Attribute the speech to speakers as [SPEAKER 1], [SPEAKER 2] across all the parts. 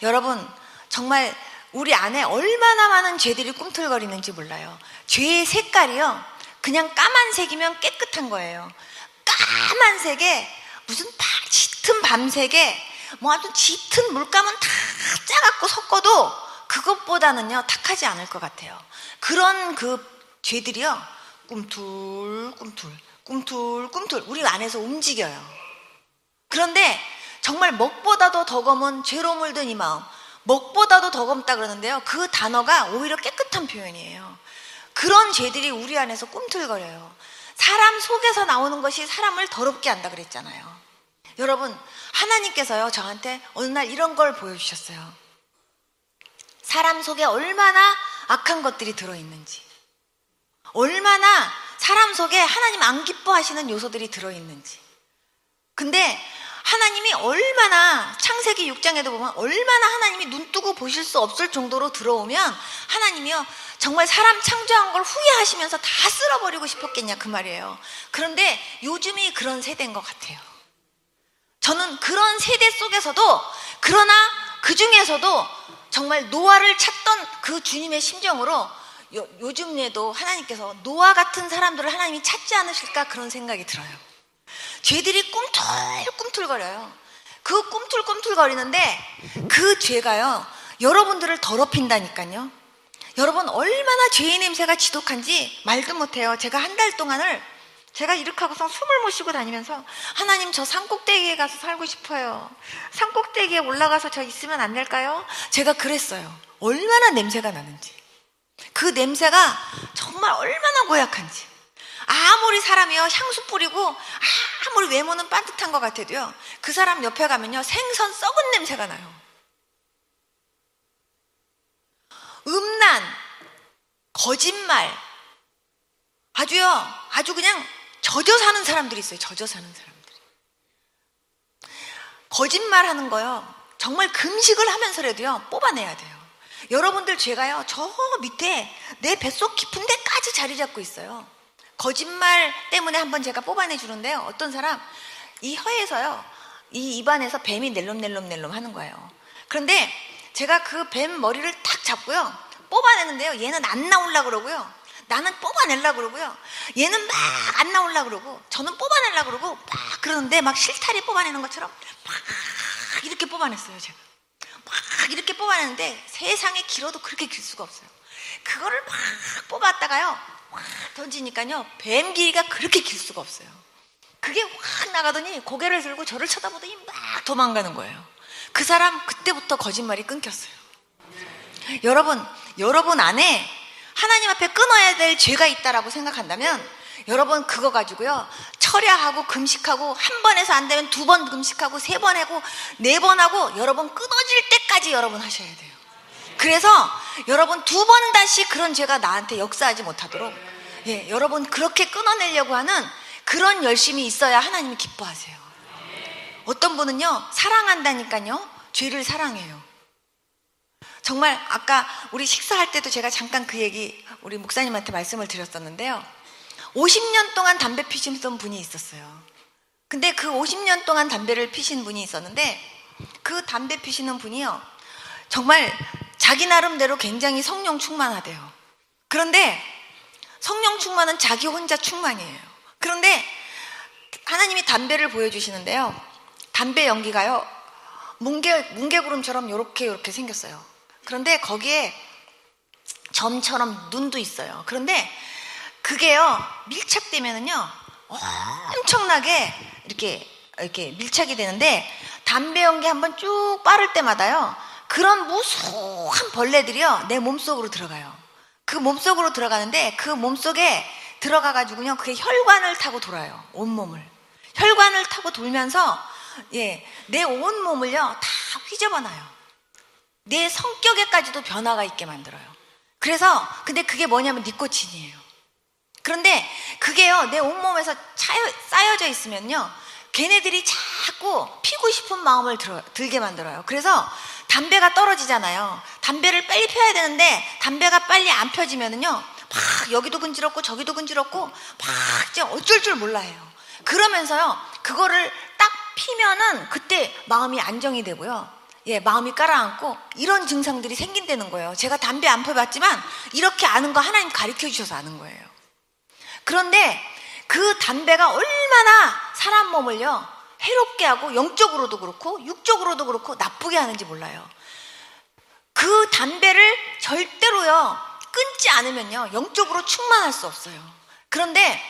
[SPEAKER 1] 여러분, 정말 우리 안에 얼마나 많은 죄들이 꿈틀거리는지 몰라요. 죄의 색깔이요, 그냥 까만색이면 깨끗한 거예요. 까만색에 무슨 짙은 밤색에 뭐 아주 짙은 물감은 다 짜갖고 섞어도 그것보다는요 탁하지 않을 것 같아요. 그런 그 죄들이요, 꿈틀꿈틀 우리 안에서 움직여요. 그런데 정말 먹보다도 더 검은 죄로 물든 이 마음, 먹보다도 더 검다 그러는데요, 그 단어가 오히려 깨끗한 표현이에요. 그런 죄들이 우리 안에서 꿈틀거려요. 사람 속에서 나오는 것이 사람을 더럽게 한다 그랬잖아요. 여러분, 하나님께서요 저한테 어느 날 이런 걸 보여주셨어요. 사람 속에 얼마나 악한 것들이 들어있는지, 얼마나 사람 속에 하나님 안 기뻐하시는 요소들이 들어있는지. 근데 하나님이 얼마나, 창세기 6장에도 보면 얼마나 하나님이 눈 뜨고 보실 수 없을 정도로 들어오면 하나님이요 정말 사람 창조한 걸 후회하시면서 다 쓸어버리고 싶었겠냐 그 말이에요. 그런데 요즘이 그런 세대인 것 같아요. 저는 그런 세대 속에서도, 그러나 그 중에서도 정말 노아를 찾던 그 주님의 심정으로 요즘에도 하나님께서 노아 같은 사람들을 하나님이 찾지 않으실까 그런 생각이 들어요. 죄들이 꿈틀꿈틀거려요. 그 꿈틀꿈틀거리는데 그 죄가요 여러분들을 더럽힌다니까요. 여러분, 얼마나 죄의 냄새가 지독한지 말도 못해요. 제가 한 달 동안을 제가 이렇게 하고서 숨을 못 쉬고 다니면서, 하나님 저 산꼭대기에 가서 살고 싶어요. 산꼭대기에 올라가서 저 있으면 안 될까요? 제가 그랬어요. 얼마나 냄새가 나는지, 그 냄새가 정말 얼마나 고약한지. 아무리 사람이요 향수 뿌리고 아무리 외모는 반듯한 것 같아도요, 그 사람 옆에 가면요 생선 썩은 냄새가 나요. 음란, 거짓말, 아주 그냥 젖어 사는 사람들이 있어요. 젖어 사는 사람들이. 거짓말 하는 거요 정말 금식을 하면서라도요 뽑아내야 돼요. 여러분들 죄가요 저 밑에 내 뱃속 깊은 데까지 자리 잡고 있어요. 거짓말 때문에 한번 제가 뽑아내 주는데요, 어떤 사람 이 혀에서요, 이 입안에서 뱀이 낼름낼름 하는 거예요. 그런데 제가 그 뱀 머리를 탁 잡고요 뽑아내는데요, 얘는 안 나오려고 그러고요, 나는 뽑아내려고 그러고요, 얘는 막 안 나오려고 그러고, 저는 뽑아내려고 그러고 막 그러는데, 막 실타리 뽑아내는 것처럼 막 이렇게 뽑아냈어요. 제가 막 이렇게 뽑아내는데 세상에 길어도 그렇게 길 수가 없어요. 그거를 막 뽑았다가요 확 던지니까요 뱀 길이가 그렇게 길 수가 없어요. 그게 확 나가더니 고개를 들고 저를 쳐다보더니 막 도망가는 거예요. 그 사람 그때부터 거짓말이 끊겼어요. 여러분 안에 하나님 앞에 끊어야 될 죄가 있다라고 생각한다면, 여러분 그거 가지고요 철야하고 금식하고, 한 번 해서 안 되면 2번 금식하고 3번 하고 4번 하고, 여러분 끊어질 때까지 여러분 하셔야 돼요. 그래서 여러분 2번은 다시 그런 죄가 나한테 역사하지 못하도록, 여러분 그렇게 끊어내려고 하는 그런 열심이 있어야 하나님이 기뻐하세요. 어떤 분은요 사랑한다니까요 죄를 사랑해요. 정말 아까 우리 식사할 때도 제가 잠깐 그 얘기 우리 목사님한테 말씀을 드렸었는데요, 50년 동안 담배 피시던 분이 있었어요. 근데 그 50년 동안 담배를 피신 분이 있었는데, 그 담배 피시는 분이요 정말 자기 나름대로 굉장히 성령 충만하대요. 그런데 성령 충만은 자기 혼자 충만이에요. 그런데 하나님이 담배를 보여주시는데요, 담배 연기가요 뭉게구름처럼 요렇게 생겼어요. 그런데 거기에 점처럼 눈도 있어요. 그런데 그게요 밀착되면은요 엄청나게 이렇게 밀착이 되는데, 담배 연기 한번 쭉 빠를 때마다요 그런 무수한 벌레들이요 내 몸속으로 들어가요. 그 몸속으로 들어가는데, 그 몸속에 들어가가지고요 그게 혈관을 타고 돌아요. 온몸을 혈관을 타고 돌면서 내 온몸을요 다 휘저어놔요. 내 성격에까지도 변화가 있게 만들어요. 그래서 근데 그게 뭐냐면 니코틴이에요. 그런데 그게요 내 온몸에서 쌓여져 있으면요 걔네들이 자꾸 피고 싶은 마음을 들게 만들어요. 그래서 담배가 떨어지잖아요. 담배를 빨리 펴야 되는데 담배가 빨리 안 펴지면은요 막 여기도 근지럽고 저기도 근지럽고 막 이제 어쩔 줄 몰라 해요. 그러면서요 그거를 딱 피면은 그때 마음이 안정이 되고요, 마음이 가라앉고 이런 증상들이 생긴다는 거예요. 제가 담배 안 펴봤지만 이렇게 아는 거 하나님 가르쳐 주셔서 아는 거예요. 그런데 그 담배가 얼마나 사람 몸을요 해롭게 하고 영적으로도 그렇고 육적으로도 그렇고 나쁘게 하는지 몰라요. 그 담배를 절대로요 끊지 않으면요 영적으로 충만할 수 없어요. 그런데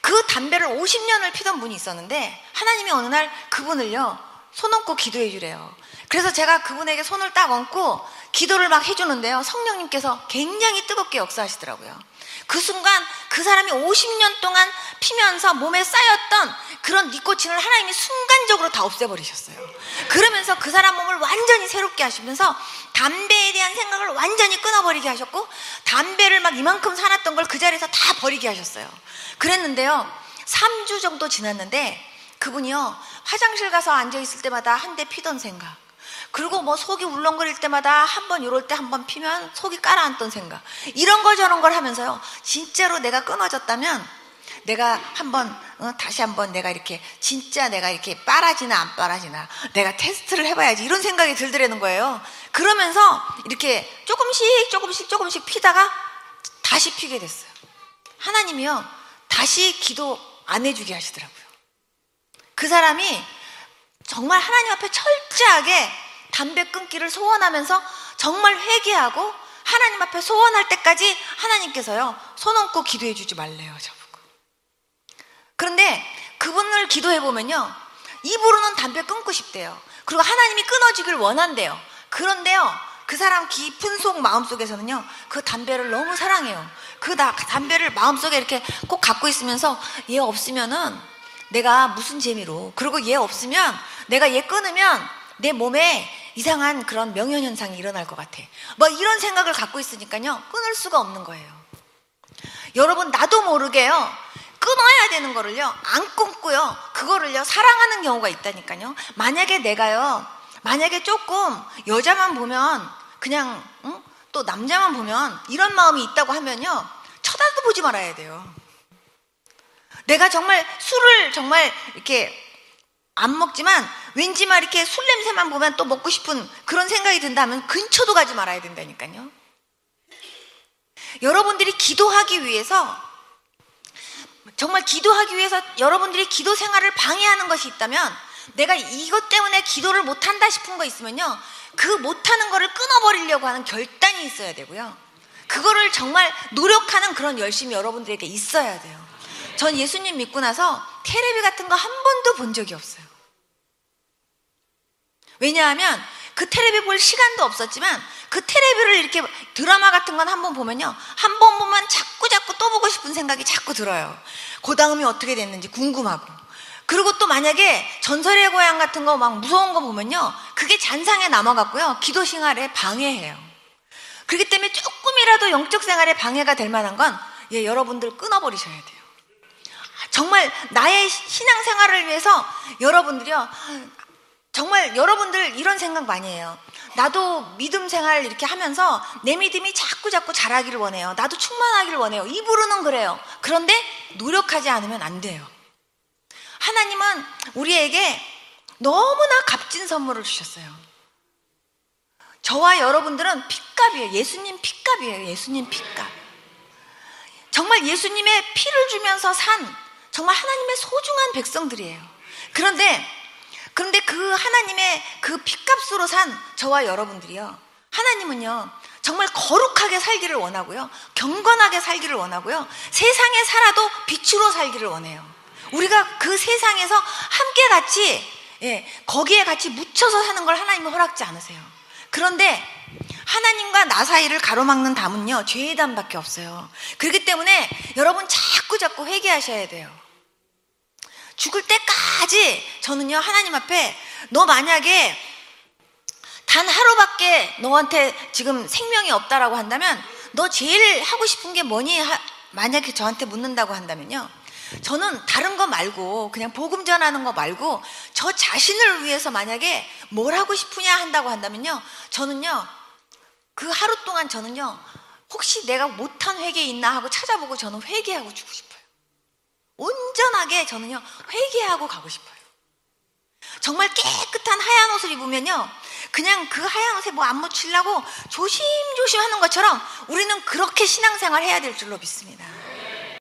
[SPEAKER 1] 그 담배를 50년을 피던 분이 있었는데 하나님이 어느 날 그분을요 손 얹고 기도해 주래요. 그래서 제가 그분에게 손을 딱 얹고 기도를 막 해주는데요 성령님께서 굉장히 뜨겁게 역사하시더라고요. 그 순간 그 사람이 50년 동안 피면서 몸에 쌓였던 그런 니코틴을 하나님이 순간적으로 다 없애버리셨어요. 그러면서 그 사람 몸을 완전히 새롭게 하시면서 담배에 대한 생각을 완전히 끊어버리게 하셨고 담배를 막 이만큼 사놨던 걸 그 자리에서 다 버리게 하셨어요. 그랬는데요 3주 정도 지났는데 그분이요 화장실 가서 앉아있을 때마다 한 대 피던 생각, 그리고 뭐 속이 울렁거릴 때마다 한 번 이럴 때 한 번 피면 속이 깔아앉던 생각, 이런 거 저런 걸 하면서요 진짜로 내가 끊어졌다면 내가 한번 다시 한번 내가 이렇게 진짜 내가 이렇게 빨아지나 안 빨아지나 내가 테스트를 해봐야지 이런 생각이 들더라는 거예요. 그러면서 이렇게 조금씩 피다가 다시 피게 됐어요. 하나님이요 다시 기도 안 해주게 하시더라고요. 그 사람이 정말 하나님 앞에 철저하게 담배 끊기를 소원하면서 정말 회개하고 하나님 앞에 소원할 때까지 하나님께서요 손 얹고 기도해 주지 말래요 저보고. 그런데 그분을 기도해 보면요 입으로는 담배 끊고 싶대요. 그리고 하나님이 끊어지길 원한대요. 그런데요 그 사람 깊은 속 마음속에서는요 그 담배를 너무 사랑해요. 그 담배를 마음속에 이렇게 꼭 갖고 있으면서 얘 없으면은 내가 무슨 재미로, 그리고 얘 없으면 내가 얘 끊으면 내 몸에 이상한 그런 명현현상이 일어날 것 같아, 뭐 이런 생각을 갖고 있으니까요 끊을 수가 없는 거예요. 여러분 나도 모르게요 끊어야 되는 거를요 안 끊고요 그거를요 사랑하는 경우가 있다니까요. 만약에 내가요 만약에 조금 여자만 보면 그냥 또 남자만 보면 이런 마음이 있다고 하면요 쳐다도 보지 말아야 돼요. 내가 정말 술을 정말 이렇게 안 먹지만 왠지 막 이렇게 술 냄새만 보면 또 먹고 싶은 그런 생각이 든다면 근처도 가지 말아야 된다니까요. 여러분들이 기도하기 위해서 정말 기도하기 위해서 여러분들이 기도 생활을 방해하는 것이 있다면, 내가 이것 때문에 기도를 못한다 싶은 거 있으면요 그 못하는 거를 끊어버리려고 하는 결단이 있어야 되고요, 그거를 정말 노력하는 그런 열심이 여러분들에게 있어야 돼요. 전 예수님 믿고 나서 테레비 같은 거 한 번도 본 적이 없어요. 왜냐하면 그 테레비 볼 시간도 없었지만 그 테레비를 이렇게 드라마 같은 건 한 번 보면요 한 번 보면 자꾸 또 보고 싶은 생각이 자꾸 들어요. 그 다음이 어떻게 됐는지 궁금하고, 그리고 또 만약에 전설의 고향 같은 거 막 무서운 거 보면요 그게 잔상에 남아갖고요 기도 생활에 방해해요. 그렇기 때문에 조금이라도 영적 생활에 방해가 될 만한 건 여러분들 끊어버리셔야 돼요. 정말 나의 신앙생활을 위해서 여러분들이요 정말 여러분들 이런 생각 많이 해요. 나도 믿음 생활 이렇게 하면서 내 믿음이 자꾸 자라기를 원해요. 나도 충만하기를 원해요. 입으로는 그래요. 그런데 노력하지 않으면 안 돼요. 하나님은 우리에게 너무나 값진 선물을 주셨어요. 저와 여러분들은 핏값이에요. 예수님 핏값이에요. 예수님 핏값. 정말 예수님의 피를 주면서 산 정말 하나님의 소중한 백성들이에요. 그런데 그 하나님의 그 핏값으로 산 저와 여러분들이요, 하나님은요 정말 거룩하게 살기를 원하고요, 경건하게 살기를 원하고요, 세상에 살아도 빛으로 살기를 원해요. 우리가 그 세상에서 함께 같이 거기에 같이 묻혀서 사는 걸 하나님은 허락지 않으세요. 그런데 하나님과 나 사이를 가로막는 담은요 죄의 담밖에 없어요. 그렇기 때문에 여러분 자꾸 회개하셔야 돼요. 죽을 때까지 저는요 하나님 앞에, 너 만약에 단 하루밖에 너한테 지금 생명이 없다라고 한다면 너 제일 하고 싶은 게 뭐니? 만약에 저한테 묻는다고 한다면요 저는 다른 거 말고 그냥 복음 전하는 거 말고 저 자신을 위해서 만약에 뭘 하고 싶으냐 한다고 한다면요 저는요 그 하루 동안 저는요 혹시 내가 못한 회개 있나 하고 찾아보고 저는 회개하고 주고 싶어요. 온전하게 저는요 회개하고 가고 싶어요. 정말 깨끗한 하얀 옷을 입으면요 그냥 그 하얀 옷에 뭐 안 묻히려고 조심조심 하는 것처럼 우리는 그렇게 신앙생활 해야 될 줄로 믿습니다.